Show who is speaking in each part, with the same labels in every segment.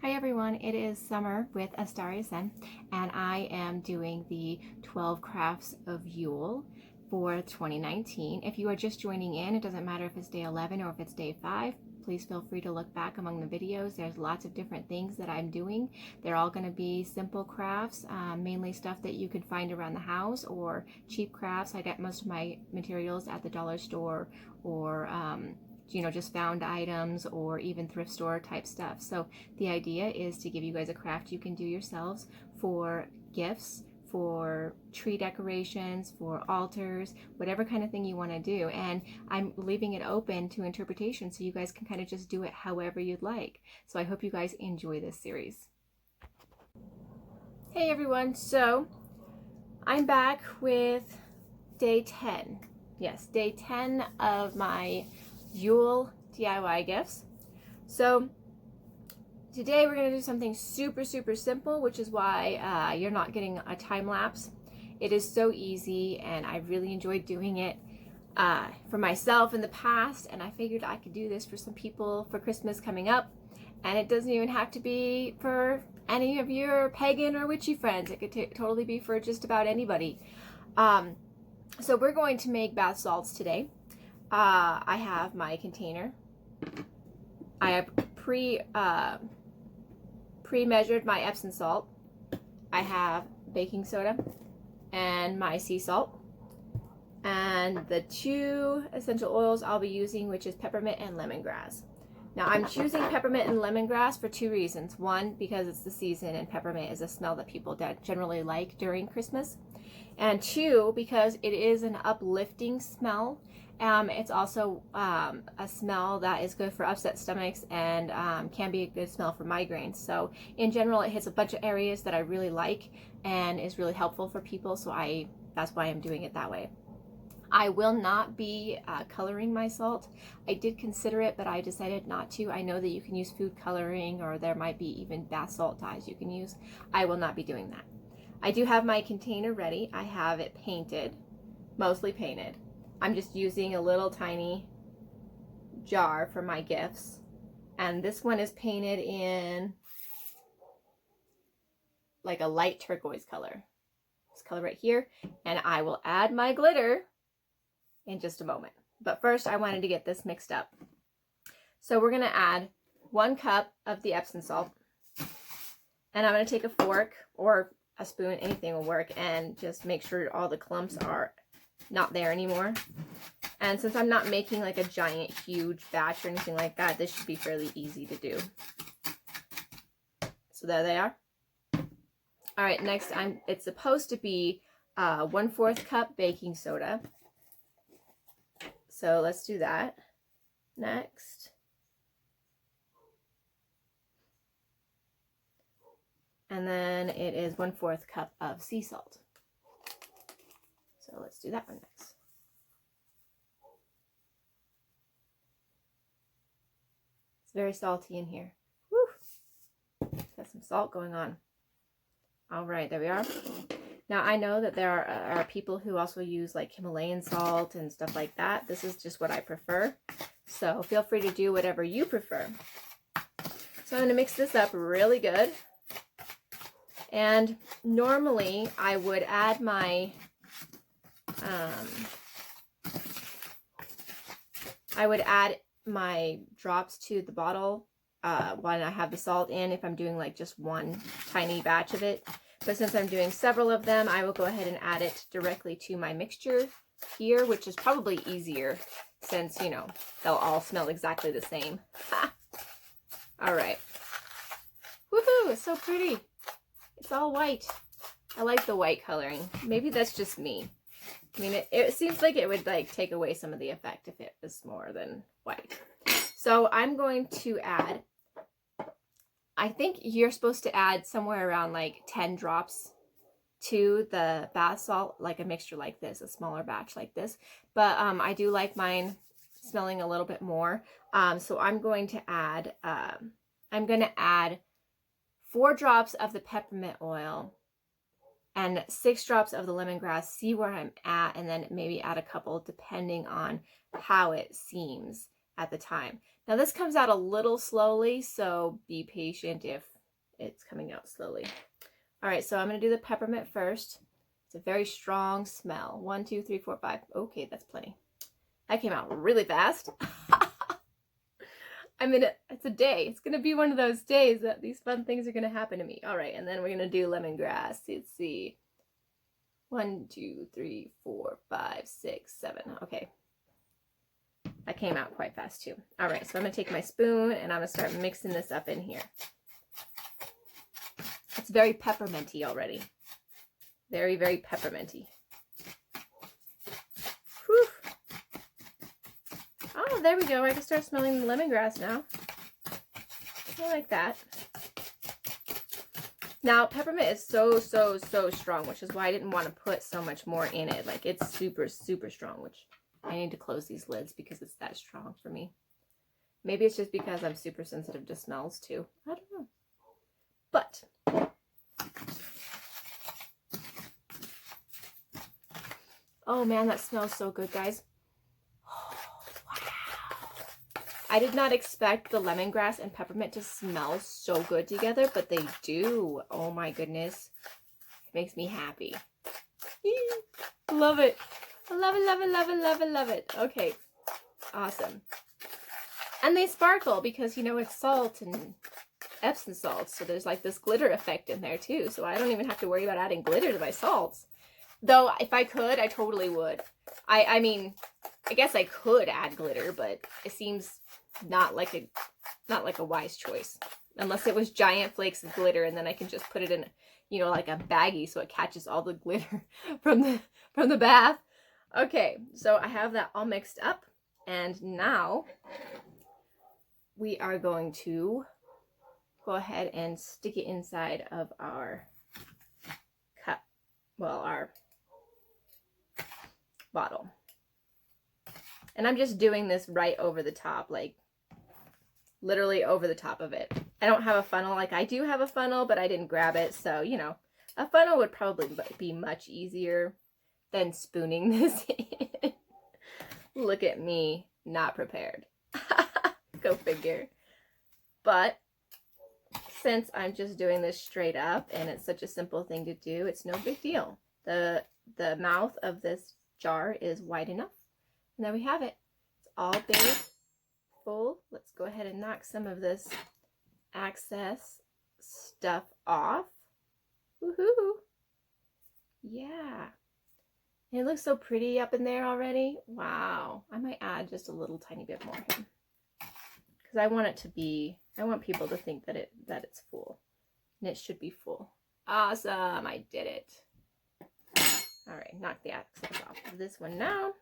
Speaker 1: Hi everyone, it is Summer with AstariaSen, and I am doing the 12 crafts of Yule for 2019. If you are just joining in, it doesn't matter if it's day 11 or if it's day 5. Please feel free to look back among the videos. There's lots of different things that I'm doing. They're all going to be simple crafts, mainly stuff that you can find around the house or cheap crafts. I get most of my materials at the dollar store or just found items or even thrift store type stuff. So the idea is to give you guys a craft you can do yourselves for gifts, for tree decorations, for altars, whatever kind of thing you want to do. And I'm leaving it open to interpretation so you guys can kind of just do it however you'd like. So I hope you guys enjoy this series. Hey everyone, so I'm back with day 10. Yes, day 10 of my Yule DIY gifts. So today we're going to do something super simple, which is why you're not getting a time lapse. It is so easy and I really enjoyed doing it for myself in the past, and I figured I could do this for some people for Christmas coming up, and it doesn't even have to be for any of your pagan or witchy friends. It could totally be for just about anybody. So we're going to make bath salts today. I have my container. I have pre-measured my Epsom salt. I have baking soda and my sea salt. And the two essential oils I'll be using, which is peppermint and lemongrass. Now I'm choosing peppermint and lemongrass for two reasons. One, because it's the season and peppermint is a smell that people generally like during Christmas. And two, because it is an uplifting smell. It's also a smell that is good for upset stomachs and can be a good smell for migraines. So in general, it hits a bunch of areas that I really like and is really helpful for people. So that's why I'm doing it that way. I will not be coloring my salt. I did consider it, but I decided not to. I know that you can use food coloring, or there might be even bath salt dyes you can use. I will not be doing that. I do have my container ready. I have it painted, mostly painted. I'm just using a little tiny jar for my gifts. And this one is painted in like a light turquoise color. This color right here. And I will add my glitter in just a moment. But first I wanted to get this mixed up. So we're going to add 1 cup of the Epsom salt. And I'm going to take a fork or a spoon, anything will work, and just make sure all the clumps are not there anymore. And since I'm not making like a giant huge batch or anything like that, this should be fairly easy to do. So there they are. All right, next it's supposed to be 1/4 cup baking soda. So let's do that next. And then it is 1/4 cup of sea salt. So let's do that one next. It's very salty in here. Woo! Got some salt going on. All right, there we are. Now I know that there are people who also use like Himalayan salt and stuff like that. This is just what I prefer. So feel free to do whatever you prefer. So I'm going to mix this up really good. And normally I would add my drops to the bottle when I have the salt in, if I'm doing like just one tiny batch of it. But since I'm doing several of them, I will go ahead and add it directly to my mixture here, which is probably easier since, you know, they'll all smell exactly the same. All right. Woohoo! It's so pretty. It's all white. I like the white coloring. Maybe that's just me. I mean, it seems like it would like take away some of the effect if it was more than white. So I'm going to add, I think you're supposed to add somewhere around like 10 drops to the bath salt, like a mixture like this, a smaller batch like this. But I do like mine smelling a little bit more. So I'm going to add 4 drops of the peppermint oil and 6 drops of the lemongrass. See where I'm at, and then maybe add a couple depending on how it seems at the time. Now this comes out a little slowly, so be patient if it's coming out slowly. All right, so I'm going to do the peppermint first. It's a very strong smell. 1, 2, 3, 4, 5. Okay, that's plenty. That came out really fast. I mean, it's a day. It's going to be one of those days that these fun things are going to happen to me. All right, and then we're going to do lemongrass. Let's see. 1, 2, 3, 4, 5, 6, 7. Okay. That came out quite fast too. All right, so I'm going to take my spoon and I'm going to start mixing this up in here. It's very pepperminty already. Very, very pepperminty. Whew. Oh, there we go. I can start smelling the lemongrass now. I like that. Now, peppermint is so strong, which is why I didn't want to put so much more in it. Like, it's super strong, which I need to close these lids because it's that strong for me. Maybe it's just because I'm super sensitive to smells, too. I don't know. But oh, man, that smells so good, guys. I did not expect the lemongrass and peppermint to smell so good together, but they do. Oh my goodness. It makes me happy. Love it. I love it, love it, love it, love it, love it. Okay. Awesome. And they sparkle because, you know, it's salt and Epsom salts. So there's like this glitter effect in there too. So I don't even have to worry about adding glitter to my salts. Though if I could, I totally would. I mean, I guess I could add glitter, but it seems not like a wise choice, unless it was giant flakes of glitter and then I can just put it in, you know, like a baggie so it catches all the glitter from the bath. Okay, so I have that all mixed up, and now we are going to go ahead and stick it inside of our cup, well, our bottle. And I'm just doing this right over the top, like literally over the top of it. I don't have a funnel. Like, I do have a funnel, but I didn't grab it. So, you know, a funnel would probably be much easier than spooning this in. Look at me, not prepared. Go figure. But since I'm just doing this straight up and it's such a simple thing to do, it's no big deal. The mouth of this jar is wide enough. And there we have it. It's all big, full. Let's go ahead and knock some of this excess stuff off. Woohoo! Yeah. And it looks so pretty up in there already. Wow. I might add just a little tiny bit more here. Because I want it to be, I want people to think that it's full. And it should be full. Awesome. I did it. All right. Knock the excess off of this one now.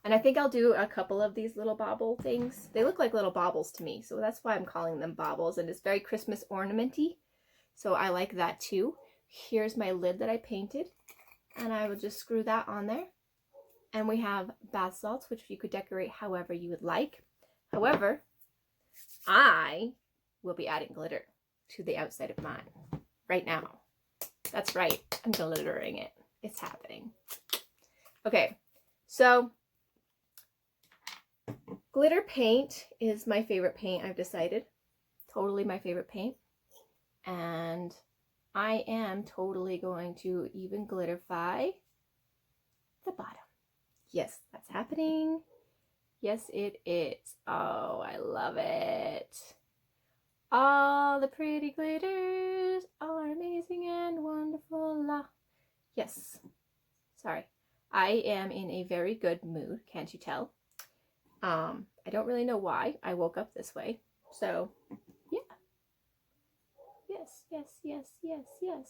Speaker 1: And I think I'll do a couple of these little bauble things. They look like little baubles to me, so that's why I'm calling them baubles. And it's very Christmas ornamenty, so I like that too. Here's my lid that I painted, and I will just screw that on there. And we have bath salts, which you could decorate however you would like. However, I will be adding glitter to the outside of mine right now. That's right, I'm glittering it. It's happening. Okay, so glitter paint is my favorite paint, I've decided. Totally my favorite paint. And I am totally going to even glitterify the bottom. Yes, that's happening. Yes, it is. Oh, I love it. All the pretty glitters are amazing and wonderful. Yes. Sorry. I am in a very good mood, can't you tell? I don't really know why I woke up this way. So, yeah. Yes, yes, yes, yes, yes.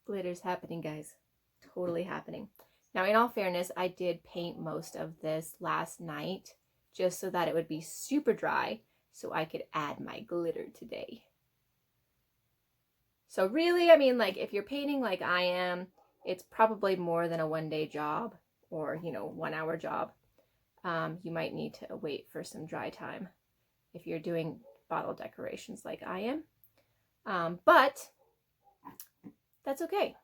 Speaker 1: Glitter's happening, guys. Totally happening. Now, in all fairness, I did paint most of this last night just so that it would be super dry so I could add my glitter today. So really, I mean, like, if you're painting like I am, it's probably more than a one-day job or, you know, 1 hour job. You might need to wait for some dry time if you're doing bottle decorations like I am. But that's okay.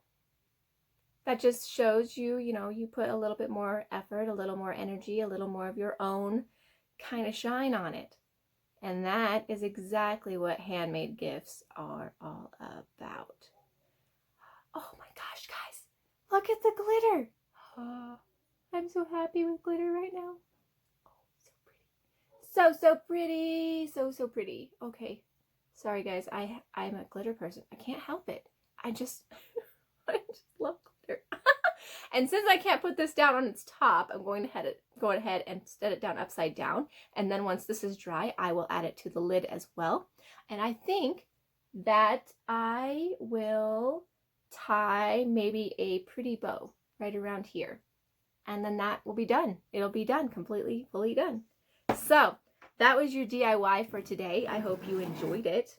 Speaker 1: That just shows you, you know, you put a little bit more effort, a little more energy, a little more of your own kind of shine on it. And that is exactly what handmade gifts are all about. Oh my gosh, guys, look at the glitter. Oh, I'm so happy with glitter right now. Oh, so pretty. So pretty. Okay. Sorry guys, I'm a glitter person. I can't help it. I just love glitter. And since I can't put this down on its top, I'm going to go ahead and set it down upside down. And then once this is dry, I will add it to the lid as well. And I think that I will tie maybe a pretty bow right around here. And then that will be done. It'll be done, completely, fully done. So that was your DIY for today. I hope you enjoyed it.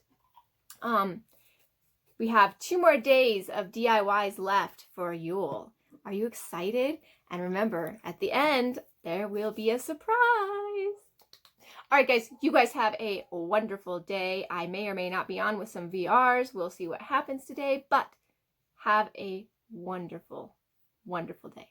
Speaker 1: We have 2 more days of DIYs left for Yule. Are you excited? And remember, at the end, there will be a surprise. All right, guys, you guys have a wonderful day. I may or may not be on with some VRs. We'll see what happens today, but have a wonderful, wonderful day.